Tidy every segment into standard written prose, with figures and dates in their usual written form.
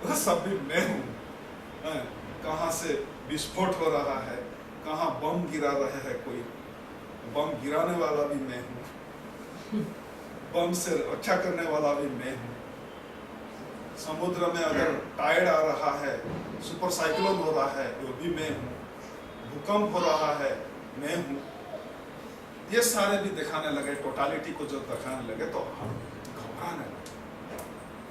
वो सब भी मैं हूँ। कहाँ से विस्फोट हो रहा है, कहाँ बम गिरा रहा है कोई, बम गिराने वाला भी मैं हूँ, बम से रक्षा करने वाला भी मैं हूँ। समुद्र में अगर टाइड आ रहा है, सुपर साइक्लोन हो रहा है, वो भी मैं हूँ। भूकंप हो रहा है, मैं हूँ। ये सारे भी दिखाने लगे, टोटालिटी को जो दिखाने लगे तो हम घबराने लगे।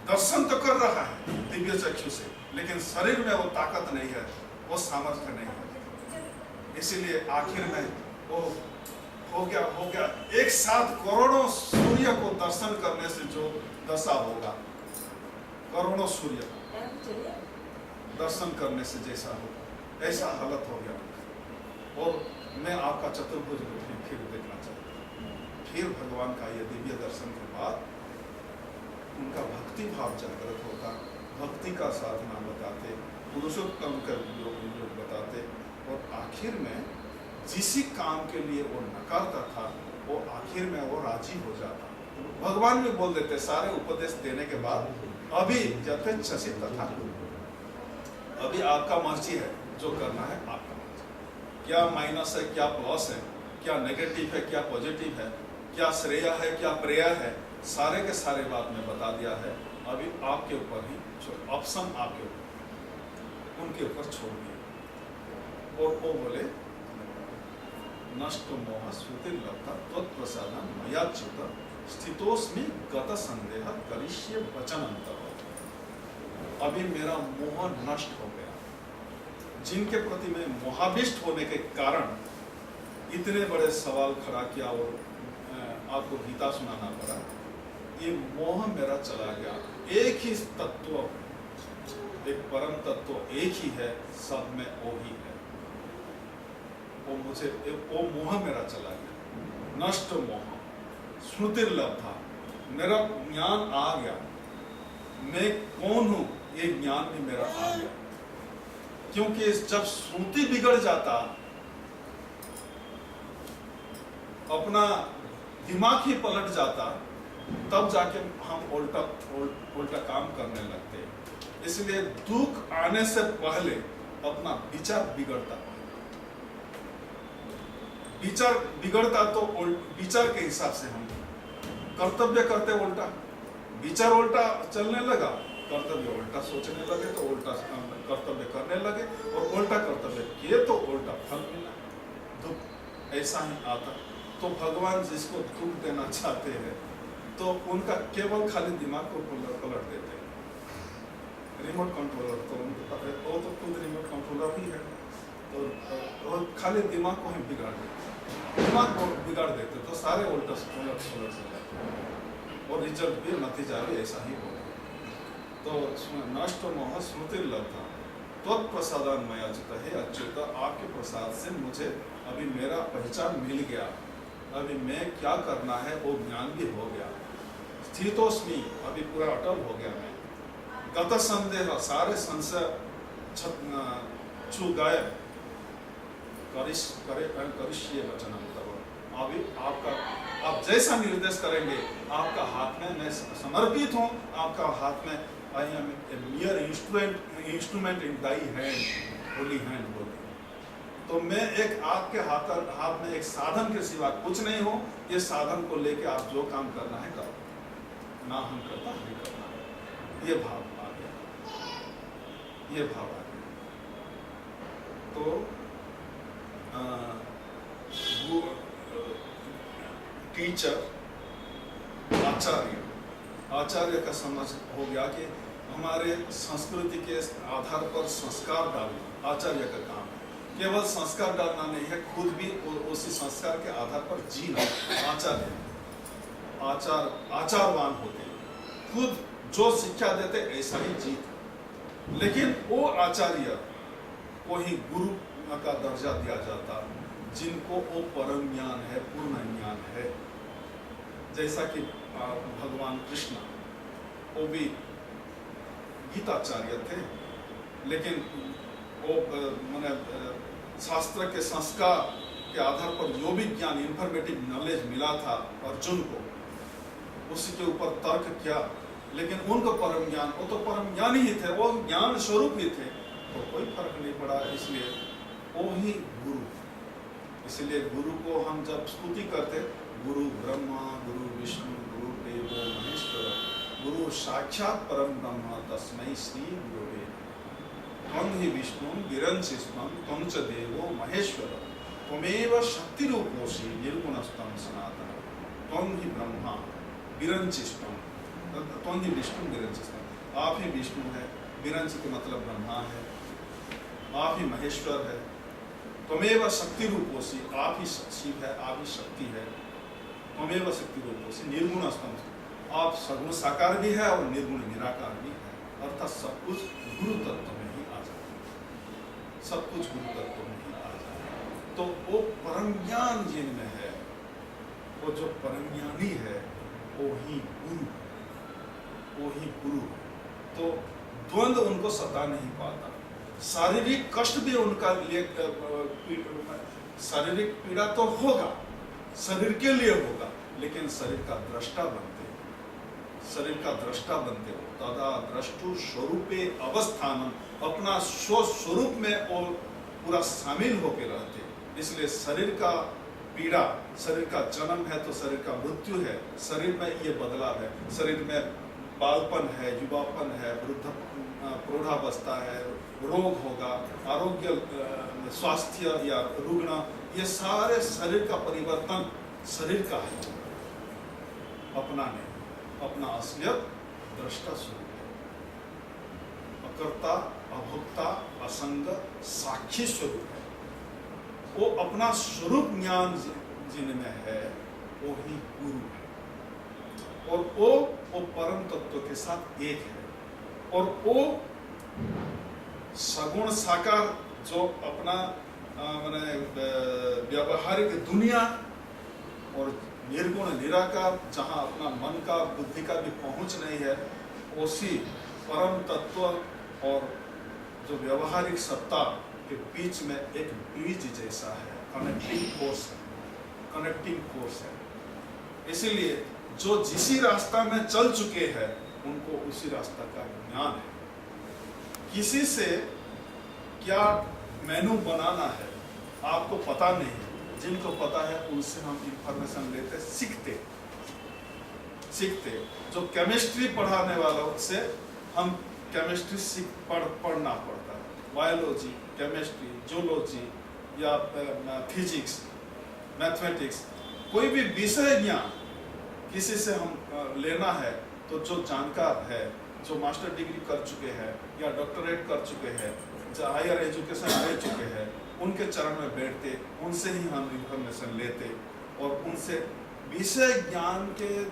दर्शन तो कर रहा है दिव्य चक्षु से, लेकिन शरीर में वो ताकत नहीं है, वो सामर्थ्य नहीं है। इसीलिए आखिर में वो हो गया एक साथ करोड़ों सूर्य को दर्शन करने से जो दशा होगा, करोड़ों सूर्य दर्शन करने से जैसा होगा, ऐसा हालत हो गया। और मैं आपका चतुर्भुज रूप फिर देखना चाहता हूँ। फिर भगवान का ये दिव्य दर्शन के बाद उनका भक्ति भाव जागृत होता, भक्ति का साधना बताते, पुरुषोत्तम का योग बताते, और आखिर में जिसी काम के लिए वो नकारता था, वो आखिर में वो राजी हो जाता। भगवान भी बोल देते सारे उपदेश देने के बाद, अभी यथेच्छसि तथा, अभी आपका मर्जी है, जो करना है आपका मर्जी। क्या माइनस है, क्या प्लस है, क्या नेगेटिव है, क्या पॉजिटिव है, क्या श्रेय है, क्या प्रेय है, सारे के सारे बात में बता दिया है। अभी आपके ऊपर ही ऑप्शन, आपके ऊपर, उनके ऊपर छोड़ दिया। और वो बोले नष्ट मोह श्रुति लब्धा त्वत्प्रसादं मया च्युत स्थितोस्मि गत संदेह करिष्ये वचनंतरः। अभी मेरा मोह नष्ट हो गया। जिनके प्रति मैं मोहाविष्ट होने के कारण इतने बड़े सवाल खड़ा किया और आपको गीता सुनाना पड़ा, ये मोह मेरा चला गया। एक ही तत्व, एक परम तत्व एक ही है, सब में वो ही है। वो मुझे, वो मोह मेरा चला गया। नष्ट मोह स्मृतिर्लब्धा, मेरा ज्ञान आ गया, मैं कौन हूं ये ज्ञान भी मेरा आ गया। क्योंकि जब स्मृति बिगड़ जाता, अपना दिमाग ही पलट जाता, तब जाके हम उल्टा काम करने लगते। इसलिए दुख आने से पहले अपना विचार बिगड़ता, विचार बिगड़ता तो विचार के हिसाब से हम कर्तव्य करते, उल्टा विचार उल्टा चलने लगा, कर्तव्य उल्टा सोचने लगे तो उल्टा कर्तव्य करने लगे, और उल्टा कर्तव्य किए तो उल्टा फल मिला। दुख ऐसा ही आता। तो भगवान जिसको दुख देना चाहते हैं तो उनका केवल खाली दिमाग को पलट देते हैं। रिमोट कंट्रोलर तो उनको पता है, वो तो खुद रिमोट कंट्रोलर ही है, तो खाली दिमाग को ही बिगाड़ देते, दिमाग को बिगाड़ देते तो सारे उल्टा उलट से जाते, और रिजल्ट भी, नतीजा भी ऐसा ही होगा। तो नष्ट मोह स्मृतिर्लब्धा त्वत्प्रसादं मया च्युत। हे अच्युत, आपके प्रसाद से मुझे अभी मेरा पहचान मिल गया, अभी मैं क्या करना है वो ज्ञान भी हो गया। स्थितोस्मि, अभी पूरा अटल हो गया मैं। गत संदेह, सारे संशय छू गए। करिष्ये वचनंतरः, अभी आपका, आप जैसा निर्देश करेंगे, आपका हाथ में मैं समर्पित हूँ। आपका हाथ में, I am a mere instrument in thy hand, holy hand बोलते। तो मैं एक आपके हाथ में एक साधन के सिवा कुछ नहीं हूँ। ये साधन को लेके आप जो काम करना है करो, ना हम करता नहीं करना। ये भाव आ गया, ये भाव आ गया। तो टीचर, आचार्य का समझ हो गया कि हमारे संस्कृति के आधार पर संस्कार डालना आचार्य का काम है। केवल संस्कार डालना नहीं है, खुद भी उसी संस्कार के आधार पर जीना। आचार्य आचारवान होते हैं, खुद जो शिक्षा देते ऐसा ही जीते। लेकिन वो आचार्य को ही गुरु का दर्जा दिया जाता, जिनको वो परम ज्ञान है, पूर्ण ज्ञान है। जैसा कि भगवान कृष्ण, वो भी गीताचार्य थे, लेकिन वो मैंने शास्त्र के संस्कार के आधार पर जो भी ज्ञान, इंफॉर्मेटिव नॉलेज मिला था अर्जुन को, उसी के ऊपर तर्क किया लेकिन उनको परम ज्ञान, वो तो परम ज्ञान ही थे, वो ज्ञान स्वरूप ही थे, तो कोई फर्क नहीं पड़ा। इसलिए वो ही गुरु। इसलिए गुरु को हम जब स्तुति करते, गुरु ब्रह्मा गुरु विष्णु गुरु देवो महेश्वर, गुरु साक्षात परम ब्रह्म तस्मै श्री गुरुवे नमः। त्वं हि विष्णु विरंचिस्मं त्वं च देवो महेश्वर, त्वमेव शक्तिरूपोऽसि निर्गुणस्तं सनातन। त्वं हि ब्रह्मा विरंचिस्मं, त्वं ही विष्णु विरंचिस्मं, आप ही विष्णु है, विरंच के मतलब ब्रह्मा है, आप ही महेश्वर है, त्वमेव शक्ति रूपोसी, आप ही शिव है, आप ही शक्ति है, त्वमेव शक्ति रूपोसी निर्गुण स्तंभ, आप सगुण साकार भी है और निर्गुण निराकार भी है, अर्थात सब कुछ गुरु तत्व में ही आ जाता है, सब कुछ गुरु तत्व में ही आ जाता है। तो वो परम ज्ञान जिनमें है, वो जो परम ज्ञानी है वो ही गुरु, वो ही गुरु। तो द्वंद्व उनको सता नहीं पाता। शारीरिक कष्ट भी उनका लिए, शारीरिक पीड़ा तो होगा, शरीर के लिए होगा, लेकिन शरीर का दृष्टा बनते, शरीर का दृष्टा बनते हो, तदा द्रष्टु स्वरूपे अवस्थानम, अपना स्वरूप में वो पूरा शामिल होके रहते। इसलिए शरीर का पीड़ा, शरीर का जन्म है तो शरीर का मृत्यु है, शरीर में ये बदलाव है, शरीर में बालपन है, युवापन है, वृद्ध प्रौढ़ावस्था है, रोग होगा, आरोग्य, स्वास्थ्य या रुग्ण, ये सारे शरीर का परिवर्तन शरीर का है, अपना नहीं, अपना असलियत दृष्टा स्वरूप है, अकर्ता अभोक्ता असंग साक्षी स्वरूप है। वो अपना स्वरूप ज्ञान जिनमें है वो ही गुरु है, और वो परम तत्व के साथ एक है। और वो सगुण साकार जो अपना माने व्यावहारिक दुनिया और निर्गुण निराकार जहाँ अपना मन का बुद्धि का भी पहुँच नहीं है, उसी परम तत्व और जो व्यावहारिक सत्ता के बीच में एक ब्रिज जैसा है, कनेक्टिंग फोर्स है, कनेक्टिंग फोर्स है। इसीलिए जो जिस रास्ता में चल चुके हैं उनको उसी रास्ता का ज्ञान है। किसी से क्या मेनू बनाना है आपको पता नहीं है, जिनको पता है उनसे हम इंफॉर्मेशन लेते, सीखते। जो केमिस्ट्री पढ़ाने वाला उससे हम केमिस्ट्री पढ़ना पड़ता है, बायोलॉजी, केमिस्ट्री, जूलॉजी या फिजिक्स, मैथमेटिक्स, कोई भी विषय ज्ञान किसी से हम लेना है तो जो जानकार है, जो मास्टर डिग्री कर चुके हैं या डॉक्टरेट कर चुके हैं, जो हायर एजुकेशन ले चुके हैं, उनके चरण में बैठते, उनसे ही हम इंफॉर्मेशन लेते, और उनसे विषय ज्ञान के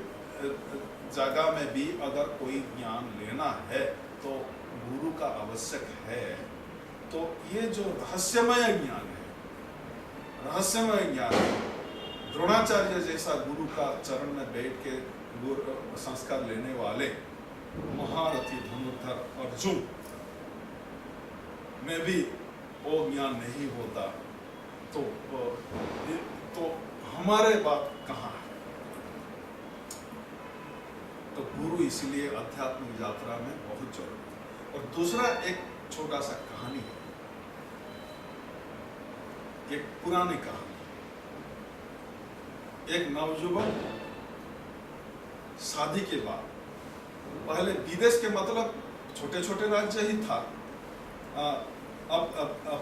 जगह में भी अगर कोई ज्ञान लेना है तो गुरु का आवश्यक है। तो ये जो रहस्यमय ज्ञान है, रहस्यमय ज्ञान है, द्रोणाचार्य जैसा गुरु का चरण में बैठ के गुरु संस्कार लेने वाले महारथी धनुर्धर अर्जुन में भी वो ज्ञान नहीं होता तो हमारे बात कहाँ है। तो गुरु इसलिए आध्यात्मिक यात्रा में बहुत जरूरी है। और दूसरा एक छोटा सा कहानी है, एक पुरानी कहानी। एक नवयुवक शादी के बाद, पहले विदेश के मतलब छोटे छोटे राज्य ही था, अब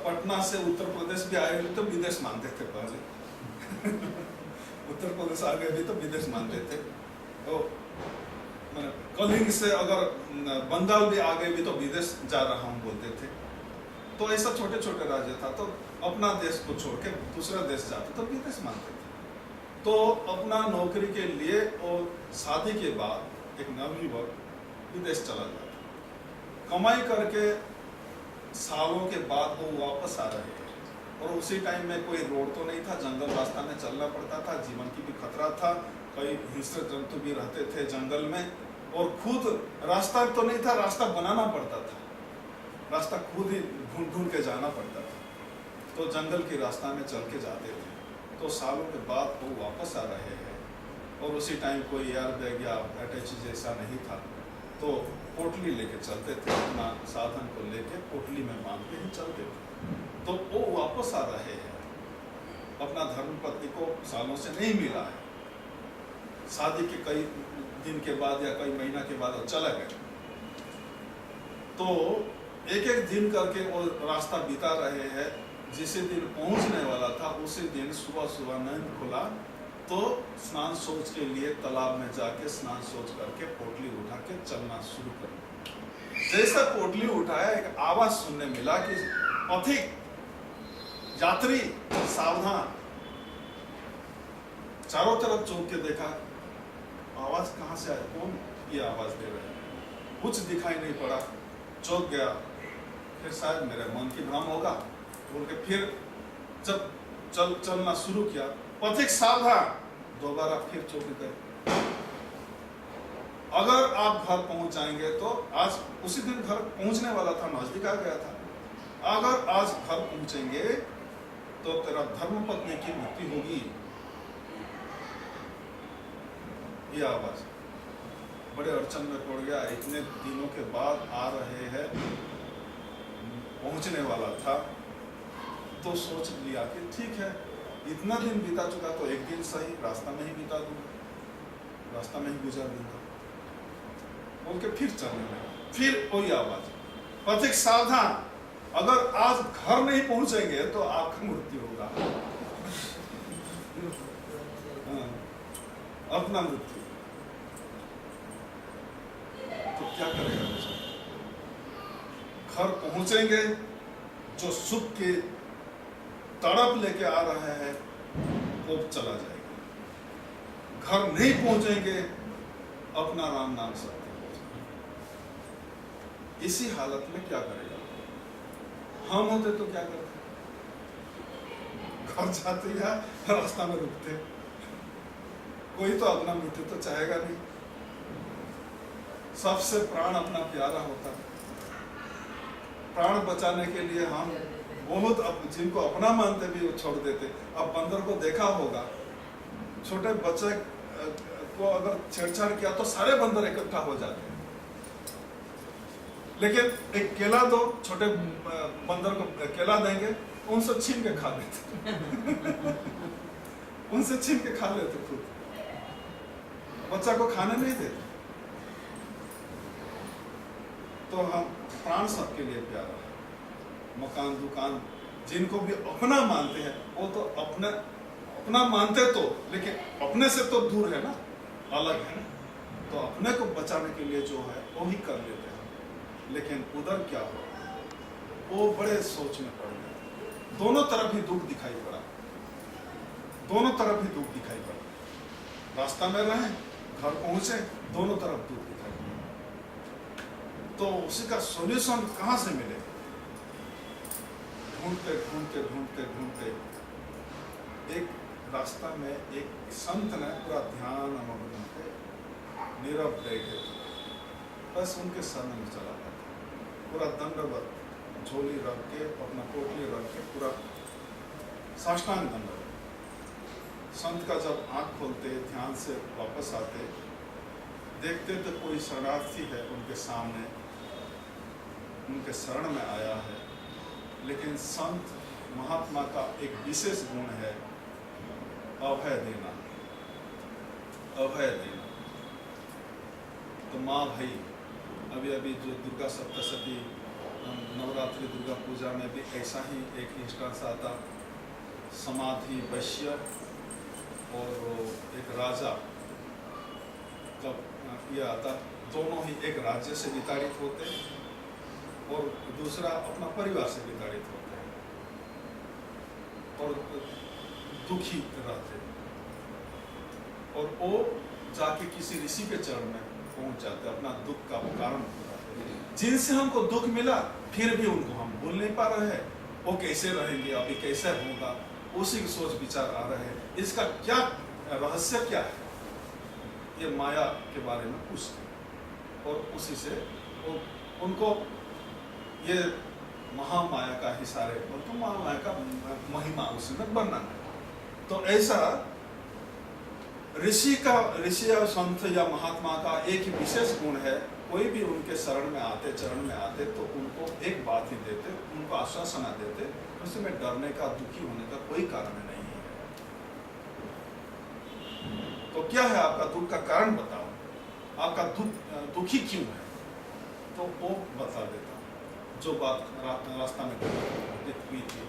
पटना से उत्तर प्रदेश भी आए भी तो विदेश मानते थे पहले उत्तर प्रदेश आ गए भी तो विदेश मानते थे। तो कलिंग से अगर बंगाल भी आ गए भी तो विदेश जा रहा हूँ बोलते थे। तो ऐसा छोटे छोटे राज्य था, तो अपना देश को छोड़ के दूसरा देश जाते तो विदेश मानते थे। तो अपना नौकरी के लिए और शादी के बाद एक नवयुवक विदेश चला जाता, कमाई करके सालों के बाद वो वापस आ रहे हैं, और उसी टाइम में कोई रोड तो नहीं था, जंगल रास्ता में चलना पड़ता था, जीवन की भी खतरा था, कई हिंसक जंतु भी रहते थे जंगल में, और खुद रास्ता तो नहीं था, रास्ता बनाना पड़ता था, रास्ता खुद ही ढूंढ ढूंढ के जाना पड़ता था। तो जंगल के रास्ता में चल के जाते थे। तो सालों के बाद वो वापस आ रहे हैं, और उसी टाइम कोई एयर बैग या अटैची जैसा नहीं था, तो पोटली लेके चलते थे, अपना साधन को लेके पोटली में बांध के ही चलते थे। तो वो वापस आ रहे हैं, अपना धर्मपत्नी को सालों से नहीं मिला है, शादी के कई दिन के बाद या कई महीना के बाद वो चला गए। तो एक एक दिन करके वो रास्ता बिता रहे हैं। जिसे दिन पहुंचने वाला था उसी दिन सुबह सुबह नींद खुला तो स्नान शौच के लिए तालाब में जाके स्नान शौच करके पोटली उठा के चलना शुरू कर दिया। जैसा पोटली उठाया एक आवाज सुनने मिला कि पथिक, यात्री सावधान। चारों तरफ चौंक के देखा, आवाज कहां से आई, कौन ये आवाज दे रहे हैं, कुछ दिखाई नहीं पड़ा। चौंक गया, फिर शायद मेरे मन की भ्रम होगा बोल के फिर जब चलना शुरू किया, पथिक सावधान, दोबारा फिर चौंक गए। अगर आप घर पहुंच जाएंगे तो आज, उसी दिन घर पहुंचने वाला था, नजदीक आ गया था, अगर आज घर पहुंचेंगे तो तेरा धर्मपत्नी की मृत्यु होगी। ये आवाज बड़े अड़चन में पड़ गया। इतने दिनों के बाद आ रहे हैं, पहुंचने वाला था, तो सोच लिया कि ठीक है, इतना दिन बीता चुका तो एक दिन सही रास्ता में ही बिता दूंगा, रास्ता में ही गुजार दूंगा बोल के फिर चलने लगा। फिर कोई आवाज, पथिक सावधान, अगर आज घर नहीं पहुंचेंगे तो आपका मृत्यु होगा। अपना मृत्यु। तो क्या करेगा? घर पहुंचेंगे, जो सुख के तड़प लेके आ रहे हैं वो चला जाएगा। घर नहीं पहुंचेंगे, अपना राम नाम सत्य हो जाएगा। इसी हालत में क्या करेगा? हम होते तो क्या करते? घर जाते या रास्ता में रुकते? कोई तो अपना मृत्यु तो चाहेगा नहीं। सबसे प्राण अपना प्यारा होता है। प्राण बचाने के लिए हम बहुत जिनको अपना मानते भी छोड़ देते। अब बंदर को देखा होगा, छोटे बच्चे को अगर छेड़छाड़ किया तो सारे बंदर इकट्ठा हो जाते हैं, लेकिन एक केला दो, छोटे बंदर को केला देंगे, उनसे छीन के खा लेते उनसे छीन के खा लेते खुद, बच्चा को खाने नहीं देते। तो हम प्राण सबके लिए प्यारा है। मकान दुकान जिनको भी अपना मानते हैं वो तो अपना मानते तो, लेकिन अपने से तो दूर है ना, अलग है ना, तो अपने को बचाने के लिए जो है वो ही कर लेते हैं। लेकिन उधर क्या हो, वो बड़े सोच में पड़ गए। दोनों तरफ ही दुख दिखाई पड़ा, दोनों तरफ ही दुख दिखाई पड़ा। रास्ता में रहे, घर पहुंचे, दोनों तरफ दुख दिखाई पड़ा। तो उसी का सॉल्यूशन कहां से मिले? ढूंढते ढूंढते ढूंढते ढूंढते एक रास्ता में एक संत ने पूरा ध्यान मग्न पे नीरव बैठे, बस उनके शरण में चला गया। पूरा दंडवत झोली रख के, अपना पोटली रख के, पूरा साष्टांग दंडवत। संत का जब आंख खोलते, ध्यान से वापस आते, देखते तो कोई शरणार्थी है उनके सामने, उनके शरण में आया है। लेकिन संत महात्मा का एक विशेष गुण है अभय देना, अभय देना। तो माँ भाई, अभी अभी जो दुर्गा सप्तशती, नवरात्रि दुर्गा पूजा में भी ऐसा ही एक इंस्टेंस आता। समाधि वैश्य और एक राजा का ये आता, दोनों ही एक राज्य से विताड़ित होते और दूसरा अपना परिवार से विताड़ित होते हैं और दुखी रहते, और वो जाके किसी ऋषि के चरण में पहुंच जाते, अपना दुख का कारण बताते। जिनसे हमको दुख मिला फिर भी उनको हम भूल नहीं पा रहे हैं, वो कैसे रहेंगे, अभी कैसे होगा, उसी की सोच विचार आ रहे हैं। इसका क्या रहस्य क्या है? ये माया के बारे में पूछते और उसी से उनको ये महामाया का ही सारे, तो महामाया का महिमा उसमें वर्णन है। तो ऐसा ऋषि या संत या महात्मा का एक ही विशेष गुण है कोई भी उनके शरण में आते, चरण में आते तो उनको एक बात ही देते, उनको आश्वासना देते, उसमें डरने का, दुखी होने का कोई कारण नहीं है। तो क्या है आपका दुख का कारण बताओ, आपका दुखी क्यों है? तो वो बता देता, जो बात रास्ता में हुई थी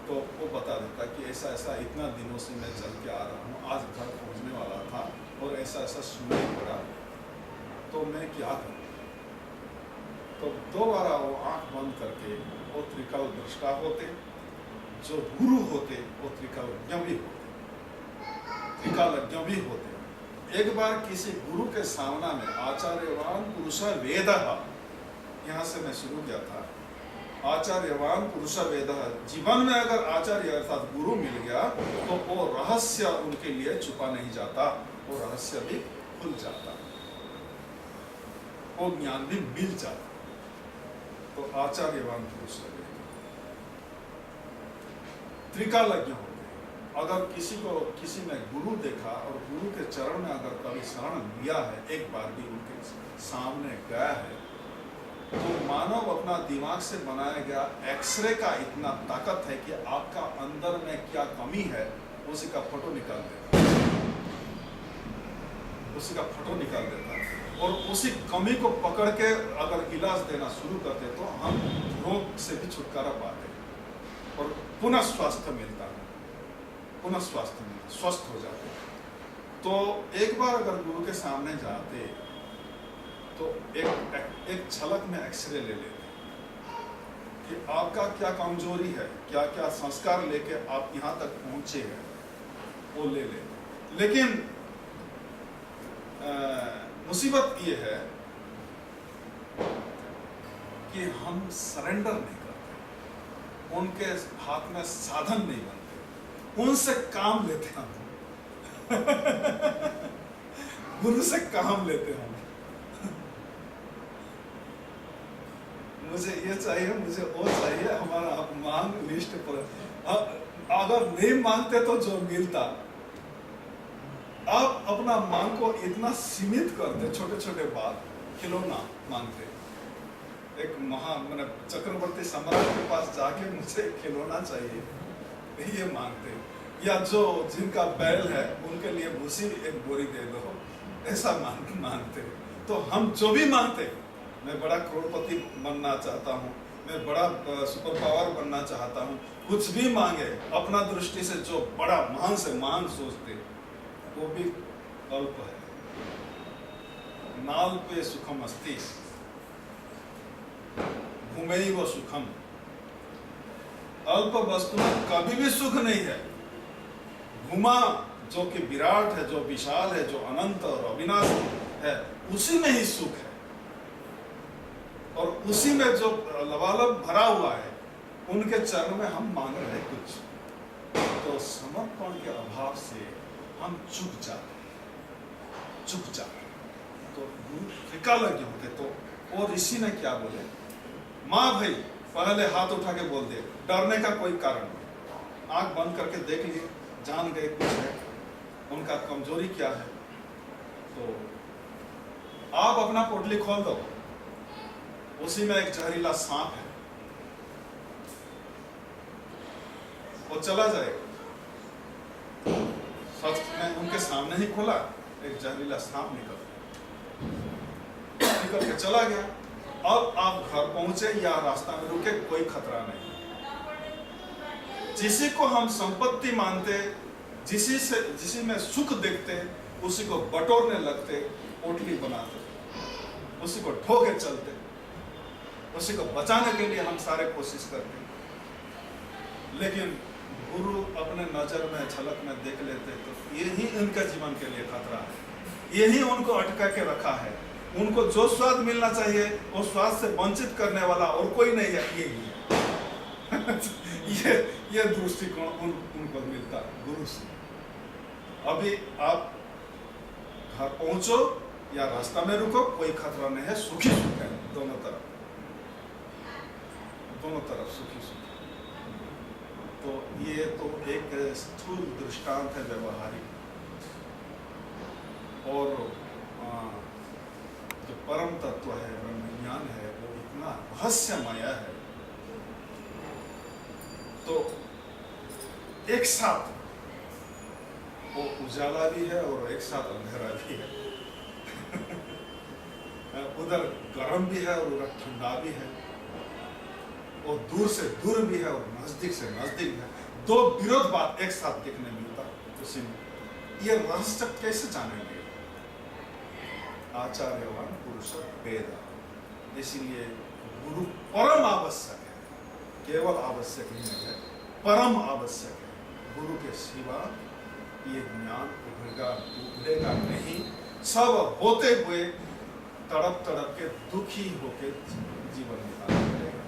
तो वो बता देता कि ऐसा ऐसा इतना दिनों से मैं चल के आ रहा हूँ, आज घर पहुँचने वाला था और ऐसा ऐसा सुनाई पड़ा, तो मैं क्या करूँ? तो दोबारा वो आंख बंद करके वो त्रिकाल दृष्टा होते, जो गुरु होते वो त्रिकालज्ञ भी होते, त्रिकालज्ञ भी होते। एक बार किसी गुरु के सामना में आचार्यवान पुरुष वेद, यहाँ से मैं शुरू किया था, आचार्यवान पुरुष वेद, जीवन में अगर आचार्य अर्थात गुरु मिल गया तो वो रहस्य उनके लिए छुपा नहीं जाता, वो रहस्य भी खुल जाता, वो ज्ञान भी मिल जाता। तो आचार्यवान पुरुष त्रिकालज्ञ होते। अगर किसी ने गुरु देखा और गुरु के चरण में अगर कभी शरण लिया है, एक बार भी उनके सामने गया है, तो मानव अपना दिमाग से बनाया गया एक्सरे का इतना ताकत है कि आपका अंदर में क्या कमी है उसी का फोटो निकाल देता, उसी का फोटो निकाल देता, और उसी कमी को पकड़ के अगर इलाज देना शुरू करते तो हम रोग से भी छुटकारा पाते और पुनः स्वास्थ्य मिलता है, पुनः स्वास्थ्य मिलता, स्वस्थ हो जाते। तो एक बार अगर गुरु के सामने जाते तो एक झलक में एक्सरे ले लेते कि आपका क्या कमजोरी है, क्या क्या संस्कार लेके आप यहाँ तक पहुंचे हैं, वो ले लेते। लेकिन मुसीबत ये है कि हम सरेंडर नहीं करते, उनके हाथ में साधन नहीं बनते, उनसे काम लेते हम गुरु से काम लेते हम, मुझे ये चाहिए, मुझे वो चाहिए, हमारा मांग लिस्ट पर, अगर नहीं मांगते तो जो मिलता, आप अपना मांग को इतना सीमित करते, छोटे छोटे बात, खिलौना मांगते। एक मैंने चक्रवर्ती सम्राट के पास जाके मुझे खिलौना चाहिए, ये मांगते, या जो जिनका बैल है उनके लिए भूसी एक बोरी दे दो, ऐसा मांगते। तो हम जो भी मांगते, मैं बड़ा करोड़पति बनना चाहता हूँ, मैं बड़ा सुपर पावर बनना चाहता हूँ, कुछ भी मांगे अपना दृष्टि से जो बड़ा महान से महान सोचते, वो भी अल्प है। नाल पे सुखम अस्ति भूमैव सुखम, अल्प वस्तु में कभी भी सुख नहीं है। भूमा जो कि विराट है, जो विशाल है, जो अनंत और अविनाशी है, उसी में ही सुख है, और उसी में जो लबालब भरा हुआ है, उनके चरण में हम मांग रहे कुछ, तो समर्पण के अभाव से हम चुप जाते। तो त्रिकालज्ञ होते। तो वो ऋषि ने क्या बोले, माँ भाई पहले हाथ उठा के बोल दे, डरने का कोई कारण नहीं, आंख बंद करके देख लिए, जान गए कुछ है, उनका कमजोरी क्या है, तो आप अपना पोटली खोल दो, उसी में एक जहरीला सांप है, वो चला जाएगा। सच में उनके सामने ही खोला, एक जहरीला सांप निकल के चला गया। अब आप घर पहुंचे या रास्ता में रुके, कोई खतरा नहीं। जिसी को हम संपत्ति मानते, जिसी में सुख देखते, उसी को बटोरने लगते, पोटली बनाते, उसी को ठोके चलते, उसी को बचाने के लिए हम सारे कोशिश करते। लेकिन गुरु अपने नजर में झलक में देख लेते तो यही इनके जीवन के लिए खतरा है, यही उनको अटका के रखा है। उनको जो स्वाद मिलना चाहिए वो स्वाद से वंचित करने वाला और कोई नहीं है, यही है। ये दृष्टिकोण उनको मिलता गुरु से। अभी आप घर पहुंचो या रास्ता में रुको, कोई खतरा नहीं है, सुखी सुख है, दोनों तरफ सुखी सुख। तो ये तो एक स्थूल दृष्टांत है व्यवहारिक। और जो परम तत्व है, ब्रह्म ज्ञान है, वो इतना रहस्यमय है। तो एक साथ वो उजाला भी है और एक साथ अंधेरा भी है। उधर गर्म भी है और उधर ठंडा भी है, और दूर से दूर भी है और नजदीक से नजदीक भी है। दो विरोध बात एक साथ देखने मिलता उसी में। ये रहस्य कैसे जानेंगे? आचार्यवान पुरुष वेद, इसलिए गुरु परम आवश्यक है, केवल आवश्यक ही नहीं है, परम आवश्यक है। गुरु के सिवा ये ज्ञान उभरेगा नहीं। सब होते हुए तड़प तड़प के दुखी होके जीवन बिताना पड़ेगा।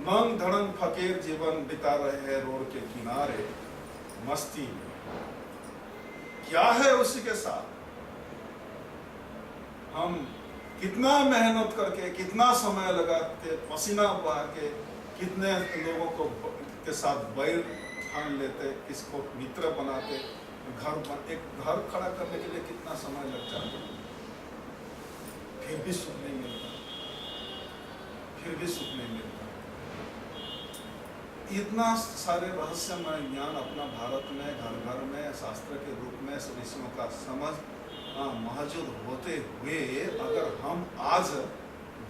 नंग धड़ंग फकीर जीवन बिता रहे हैं रोड के किनारे मस्ती में। क्या है उसी के साथ? हम कितना मेहनत करके, कितना समय लगा के, पसीना बहा के, कितने लोगों को के साथ बैर ठान लेते, किसको मित्र बनाते, एक घर खड़ा करने के लिए कितना समय लग जाता, फिर भी सुख नहीं मिलता, फिर भी सुख नहीं मिलता। इतना सारे रहस्यमय ज्ञान अपना भारत में घर घर में शास्त्र के रूप में ऋषियों का समझ मौजूद होते हुए अगर हम आज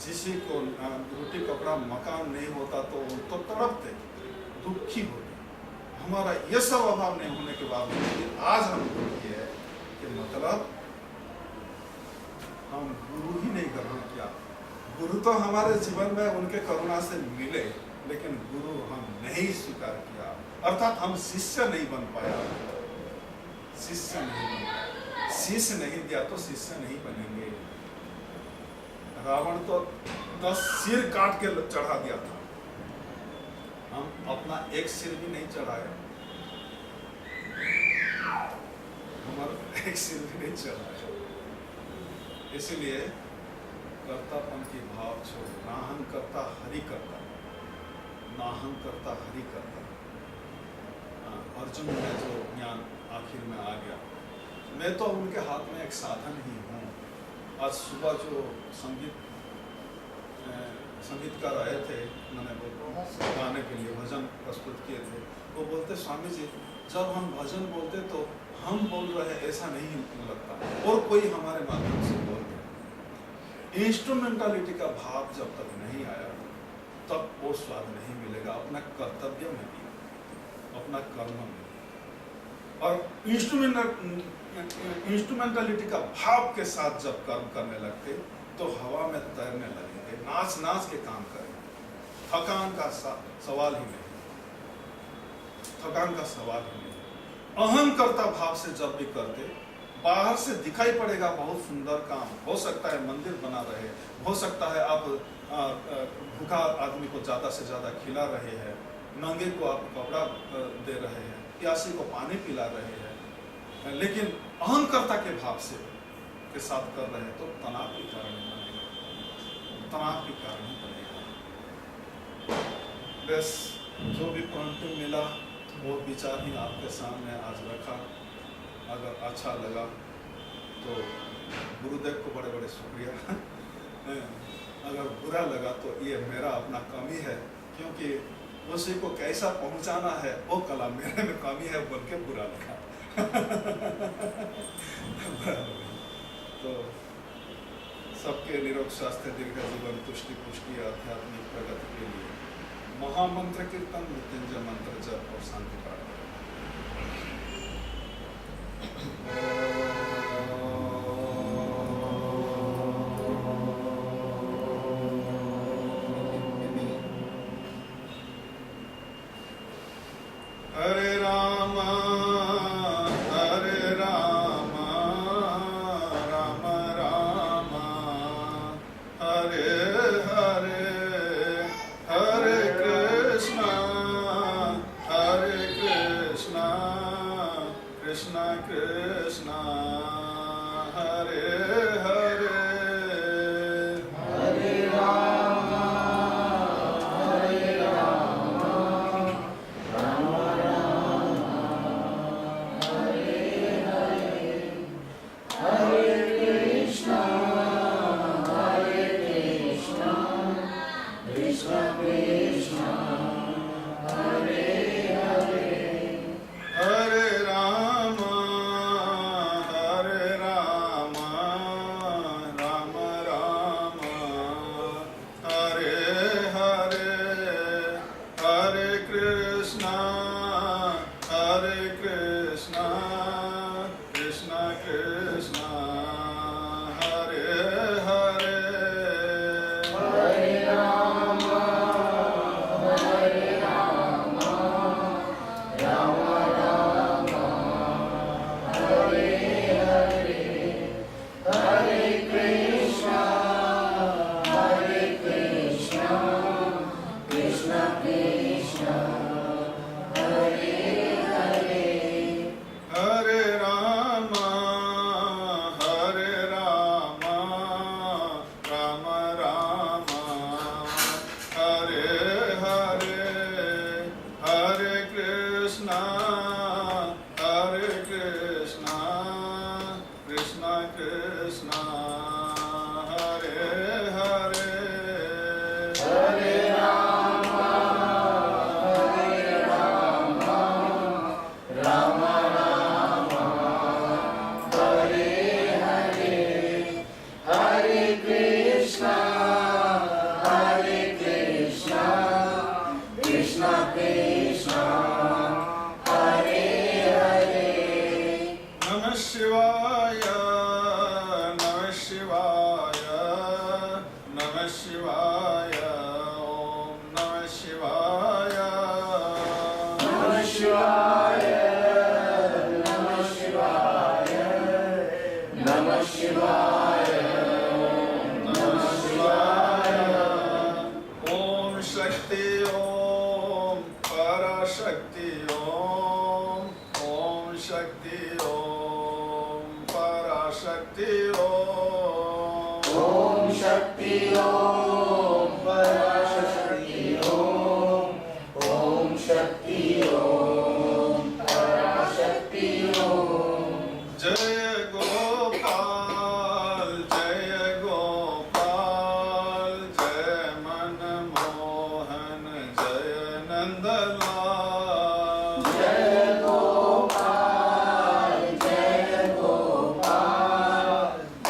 जिसी को रोटी कपड़ा मकान नहीं होता तो वो तो तड़पते, दुखी होते। हमारा ये सब अभाव नहीं होने के बावजूद आज हम दुखी है कि मतलब हम गुरु ही नहीं ग्रहण किया। गुरु तो हमारे जीवन में उनके करुणा से मिले, लेकिन गुरु हम नहीं स्वीकार किया, अर्थात हम शिष्य नहीं बन पाया। शिष्य नहीं बन पाया, शिष्य नहीं दिया तो शिष्य नहीं बनेंगे। रावण तो 10 सिर काट के चढ़ा दिया था, हम अपना एक सिर भी नहीं चढ़ाया, हमारा एक सिर भी नहीं चढ़ाया। इसलिए कर्तापन की भाव छोड़, नाहं करता हरि करता, नाहं करता हरि करता। अर्जुन में जो ज्ञान आखिर में आ गया, मैं तो उनके हाथ में एक साधन ही हूँ। आज सुबह जो संगीतकार आए थे, मैंने वो गाने के लिए भजन प्रस्तुत किए थे, वो बोलते स्वामी जी जब हम भजन बोलते तो हम बोल रहे ऐसा नहीं लगता, और कोई हमारे माध्यम से बोल रहे। इंस्ट्रूमेंटालिटी का भाव जब तक नहीं आया तब वो स्वाद नहीं मिलेगा अपना कर्तव्य में भी, अपना कर्म में। और इंस्ट्रूमेंटालिटी का भाव के साथ जब कर्म करने लगते तो हवा में तैरने लगेंगे, नाच नाच के काम करेंगे। थकान का सवाल ही नहीं, थकान का सवाल ही नहीं। अहंकर्ता भाव से जब भी करते, बाहर से दिखाई पड़ेगा बहुत सुंदर काम, हो सकता है मंदिर बना रहे, हो सकता है आप भूखा आदमी को ज्यादा से ज्यादा खिला रहे हैं, नंगे को आप कपड़ा दे रहे हैं, प्यासी को पानी पिला रहे हैं, लेकिन अहंकर्ता के भाव से के साथ कर रहे हैं तो तनाव के कारण ही बनेगा, तनाव के कारण ही बनेगा। बस जो भी पॉइंट मिला वो विचार ही आपके सामने आज रखा। अगर अच्छा लगा तो गुरुदेव को बड़े बड़े शुक्रिया। अगर बुरा लगा तो ये मेरा अपना कमी है, क्योंकि उसी को कैसा पहुंचाना है वो कला मेरे में कमी है बोल के बुरा लगा। तो सबके निरोग स्वास्थ्य, दीर्घ जीवन, तुष्टि पुष्टि, आध्यात्मिक प्रगति के लिए महामंत्र कीर्तन, मृत्युंजय मंत्र जप और शांति पाठ। हरे राम राम राम हरे हरे, हरे कृष्णा कृष्णा कृष्णा शिवाय ओम नमः शिवाय नमः शिवाय नमः शिवाय नमः शिवाय नमः शिवाय ओम शक्ति ओम पराशक्ति ओम शक्ति ओम पराशक्ति ओम शक्ति ओम पराशक्ति ओम शक्ति ओम पराशक्ति ओम जय गोपाल जय गोपाल जय मनमोहन जय नंदलाल जय गोपाल जय गोपाल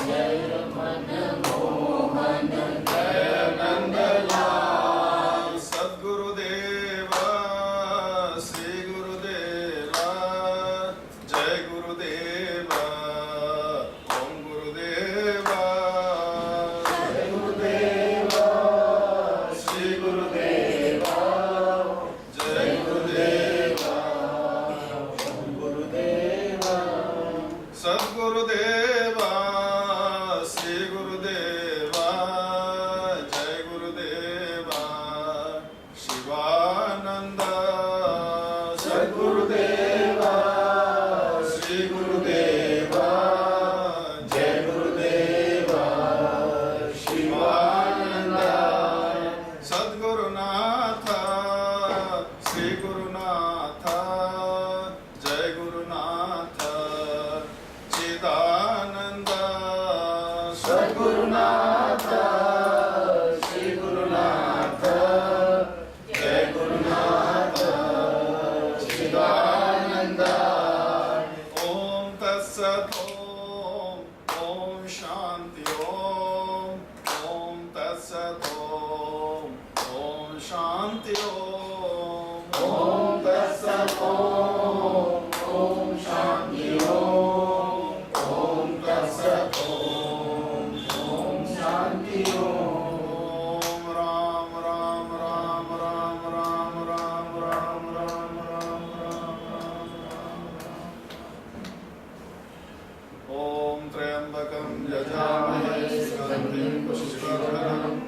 जय मनमोहन जय नंदलाल सद्गुरुदेव श्री गुरुदेव जय गुरुदेव ओम गुरुदेव जय गुरुदेव श्री गुरुदेव जय गुरुदेव ओम गुरुदेव सद्गुरुदेव श्री गुरुदेव जय गुरुदेव शिवानंद सद्गुरुदेव श्री गुरुदेव जय गुरुदेव शिवानंद सद्गुरुनाथ श्री गुरुनाथ जय गुरुनाथ चिदानंद सद्गुरुनाथ श्री गुरुनाथ जय गुरुनाथ चिदानंद ओम तत्सत् ओम शांति ओम तत्सत् ओम शांति ओम तत्सत् ओम शांति ओम तत्सत् ओम शांति ओम राम राम राम राम राम राम राम राम राम राम राम ओम त्र्यंबकं यजामहे सुगंधिं पुष्टिवर्धनम्